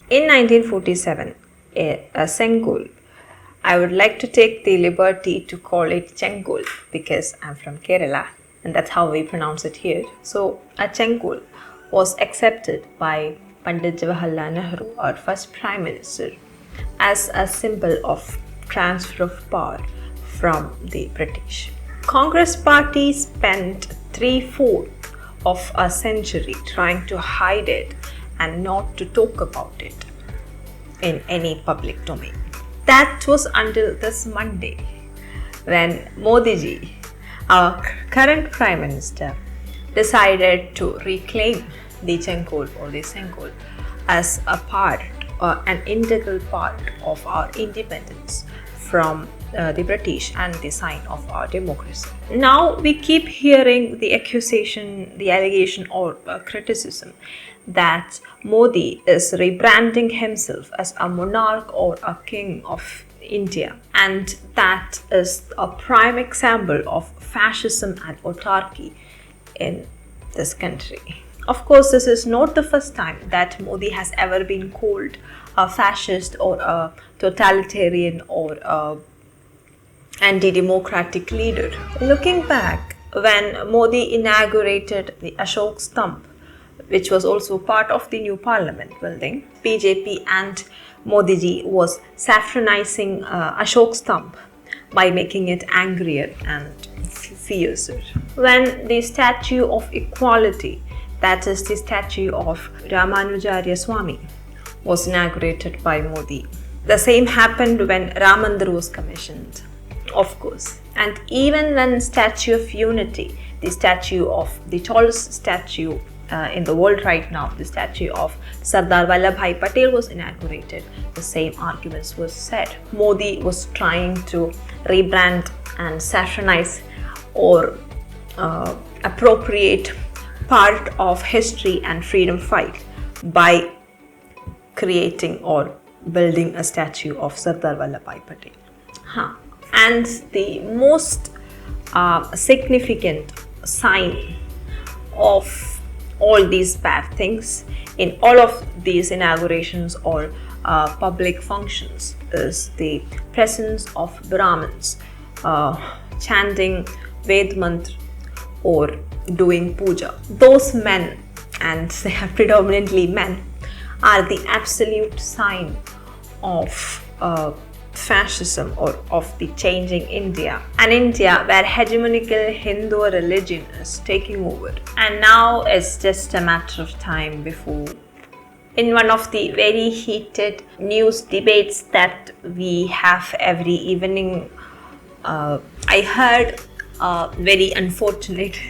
In 1947, Sengol, I would like to take the liberty to call it Sengol because I'm from Kerala and that's how we pronounce it here. So, a Sengol was accepted by Pandit Jawaharlal Nehru, our first Prime Minister, as a symbol of transfer of power from the British. Congress Party spent 3/4 of a century trying to hide it and not to talk about it in any public domain. That was until this Monday when Modiji, our current Prime Minister, decided to reclaim the Sengol or the Sengol as a part, an integral part of our independence from the British and the sign of our democracy. Now we keep hearing the accusation, the allegation or criticism that Modi is rebranding himself as a monarch or a king of India, and that is a prime example of fascism and autarky in this country. Of course, this is not the first time that Modi has ever been called a fascist or a totalitarian or a anti-democratic leader. Looking back, when Modi inaugurated the Ashoka Stambh, which was also part of the new parliament building, BJP and Modiji was saffronizing Ashoka Stambh by making it angrier and fiercer. When the statue of equality, that is the statue of Ramanujarya Swami, was inaugurated by Modi, the same happened when Ram Mandir was commissioned, of course. And even when Statue of Unity, the statue of the tallest statue in the world right now, the statue of Sardar Vallabhbhai Patel was inaugurated, the same arguments was said. Modi was trying to rebrand and saffronize or appropriate part of history and freedom fight by creating or building a statue of Sardar Vallabhbhai Patel. And the most significant sign of all these bad things in all of these inaugurations or public functions is the presence of Brahmins chanting Ved Mantra or doing puja. Those men, and they are predominantly men, are the absolute sign of fascism or of the changing India, an India where hegemonical Hindu religion is taking over. And now it's just a matter of time before, in one of the very heated news debates that we have every evening, I heard a very unfortunate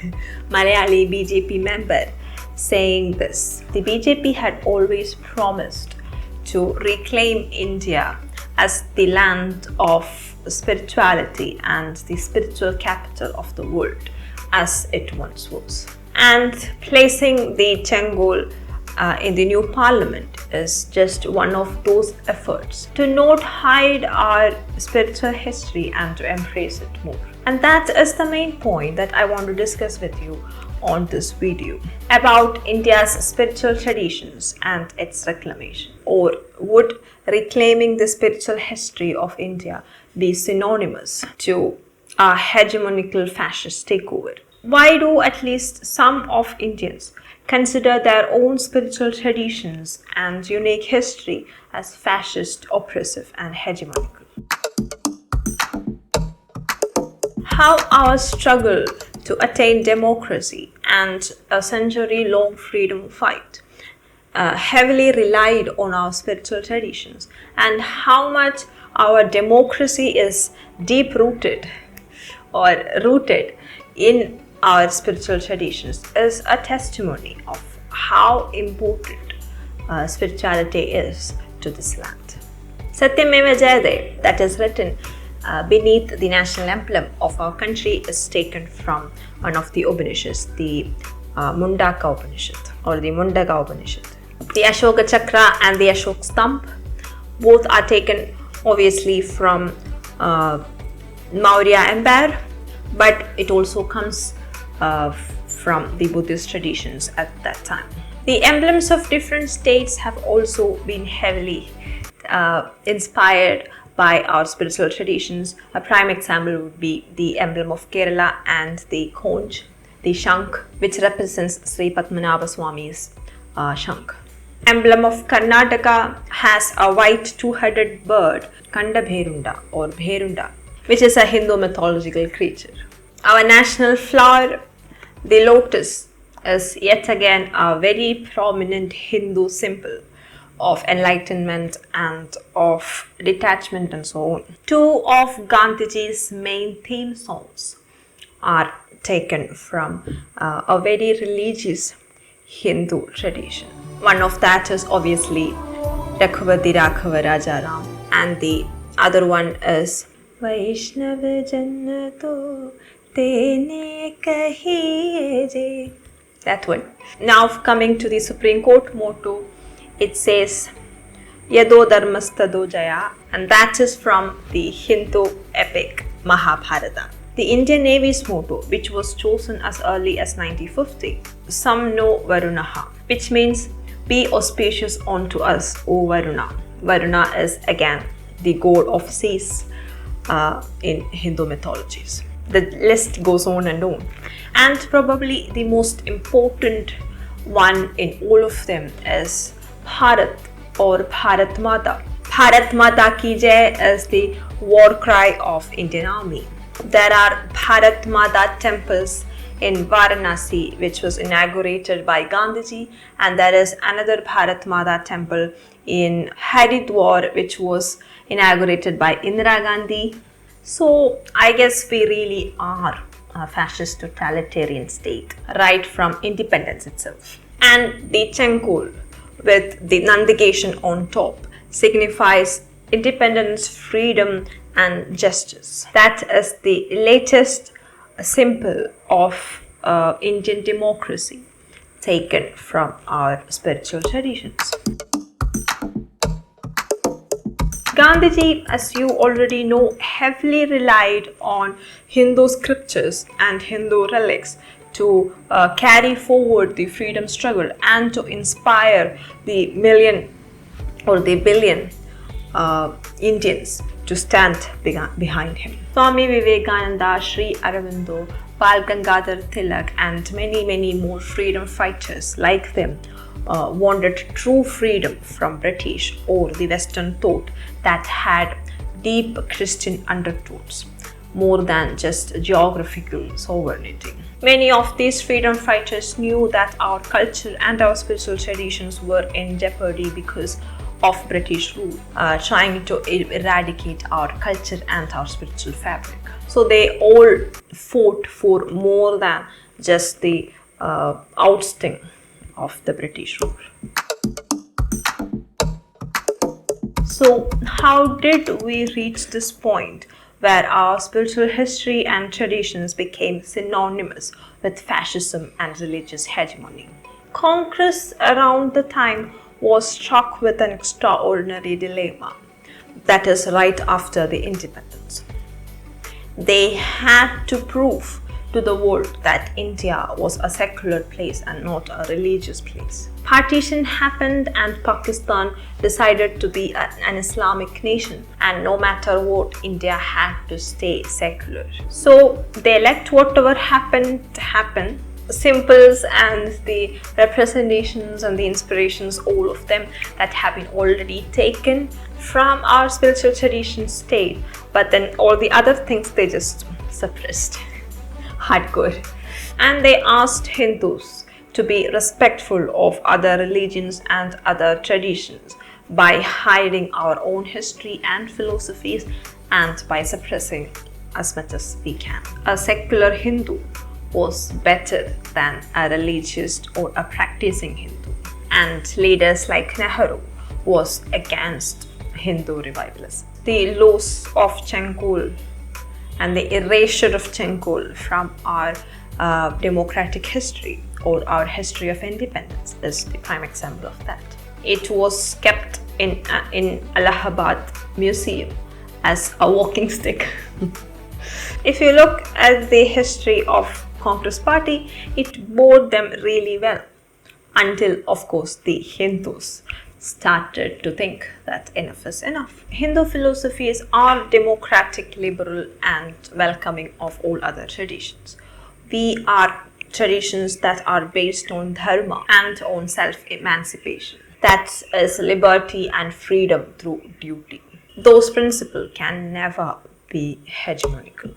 Malayali BJP member saying this. The BJP had always promised to reclaim India as the land of spirituality and the spiritual capital of the world, as it once was. And placing the Sengol in the new parliament is just one of those efforts to not hide our spiritual history and to embrace it more. And that is the main point that I want to discuss with you on this video about India's spiritual traditions and its reclamation. Or would reclaiming the spiritual history of India be synonymous to a hegemonical fascist takeover? Why do at least some of Indians consider their own spiritual traditions and unique history as fascist, oppressive, and hegemonical? How our struggle to attain democracy and a century-long freedom fight heavily relied on our spiritual traditions, and how much our democracy is deep-rooted or rooted in our spiritual traditions is a testimony of how important spirituality is to this land. Satyameva Jayate, that is written beneath the national emblem of our country, is taken from one of the Upanishads, the Mundaka Upanishad or the Mundaka Upanishad. The Ashoka Chakra and the Ashoka Stambh both are taken obviously from Maurya Empire, but it also comes from the Buddhist traditions at that time. The emblems of different states have also been heavily inspired by our spiritual traditions. A prime example would be the emblem of Kerala and the conch, the Shankh, which represents Sri Padmanabha Swami's Shankh. Emblem of Karnataka has a white two-headed bird, Kanda Bherunda or Bherunda, which is a Hindu mythological creature. Our national flower, the lotus, is yet again a very prominent Hindu symbol of enlightenment and of detachment and so on. Two of Gandhiji's main theme songs are taken from a very religious Hindu tradition. One of that is obviously Raghupati Raghava Raja Ram, and the other one is Vaishnava Jannato Tene Kahiye Je. That one. Now coming to the Supreme Court motto, it says Yado Dharmastado Jaya, and that is from the Hindu epic Mahabharata. The Indian Navy's motto, which was chosen as early as 1950, Samno Varunaha, which means be auspicious unto us, O Varuna. Varuna is again the god of seas in Hindu mythologies. The list goes on and on. And probably the most important one in all of them is Bharat or Bharat Mata. Bharat Mata Ki Jai is the war cry of Indian Army. There are Bharat Mata temples in Varanasi, which was inaugurated by Gandhiji, and there is another Bharat Mata temple in Haridwar, which was inaugurated by Indira Gandhi. So I guess we really are a fascist totalitarian state right from independence itself. And the Sengol with the navigation on top signifies independence, freedom and justice. That is the latest symbol of Indian democracy taken from our spiritual traditions. Gandhiji, as you already know, heavily relied on Hindu scriptures and Hindu relics to carry forward the freedom struggle and to inspire the million or the billion Indians to stand behind him. Swami Vivekananda, Sri Aurobindo, Bal Gangadhar Tilak and many more freedom fighters like them wanted true freedom from British or the Western thought that had deep Christian undertones more than just geographical sovereignty. Many of these freedom fighters knew that our culture and our spiritual traditions were in jeopardy because of British rule, trying to eradicate our culture and our spiritual fabric. So they all fought for more than just the ousting of the British rule. So how did we reach this point where our spiritual history and traditions became synonymous with fascism and religious hegemony? Congress around the time was struck with an extraordinary dilemma, that is right after the independence. They had to prove to the world that India was a secular place and not a religious place. Partition happened and Pakistan decided to be an Islamic nation, and no matter what, India had to stay secular. So they let whatever happened happen. Symbols and the representations and the inspirations, all of them that have been already taken from our spiritual tradition stayed, but then all the other things they just suppressed hardcore. And they asked Hindus to be respectful of other religions and other traditions by hiding our own history and philosophies and by suppressing as much as we can. A secular Hindu was better than a religious or a practicing Hindu, and leaders like Nehru was against Hindu revivalism. The loss of Sengol and the erasure of Sengol from our democratic history or our history of independence is the prime example of that. It was kept in Allahabad Museum as a walking stick. If you look at the history of Congress party, it bore them really well. until, of course, the Hindus started to think that enough is enough. Hindu philosophies are democratic, liberal, and welcoming of all other traditions. We are traditions that are based on dharma and on self-emancipation. That is liberty and freedom through duty. Those principles can never be hegemonical.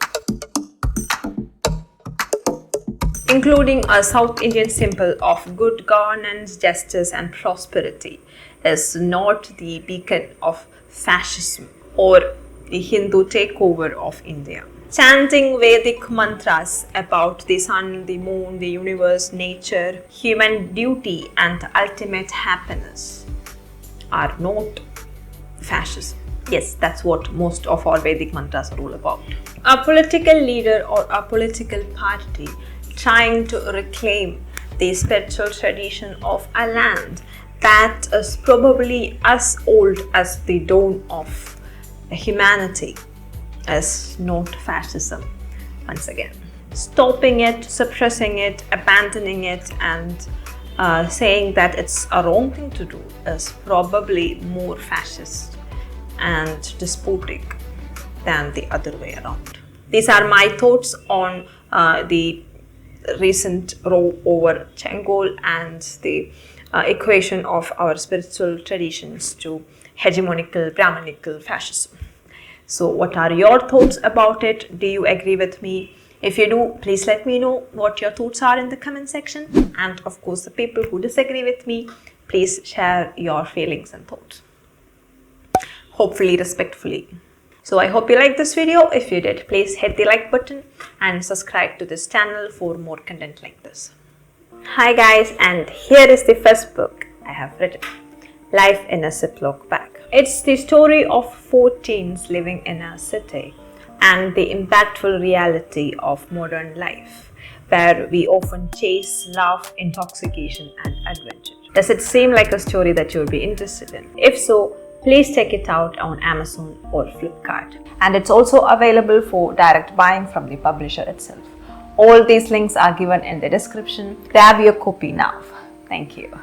Including a South Indian symbol of good governance, justice, and prosperity is not the beacon of fascism or the Hindu takeover of India. Chanting Vedic mantras about the sun, the moon, the universe, nature, human duty, and ultimate happiness are not fascism. Yes, that's what most of our Vedic mantras are all about. A political leader or a political party trying to reclaim the spiritual tradition of a land that is probably as old as the dawn of humanity is not fascism. Once again, stopping it, suppressing it, abandoning it, and saying that it's a wrong thing to do is probably more fascist and despotic than the other way around. These are my thoughts on the recent row over Sengol and the equation of our spiritual traditions to hegemonical, Brahmanical fascism. So what are your thoughts about it? Do you agree with me? If you do, please let me know what your thoughts are in the comment section. And of course, the people who disagree with me, please share your feelings and thoughts. Hopefully, respectfully. So I hope you liked this video. If you did, please hit the like button and subscribe to this channel for more content like this. Hi guys, and here is the first book I have written, Life in a Ziploc Bag. It's the story of 4 teens living in a city and the impactful reality of modern life, where we often chase love, intoxication, and adventure. Does it seem like a story that you would be interested in? If so, please check it out on Amazon or Flipkart. And it's also available for direct buying from the publisher itself. All these links are given in the description. Grab your copy now. Thank you.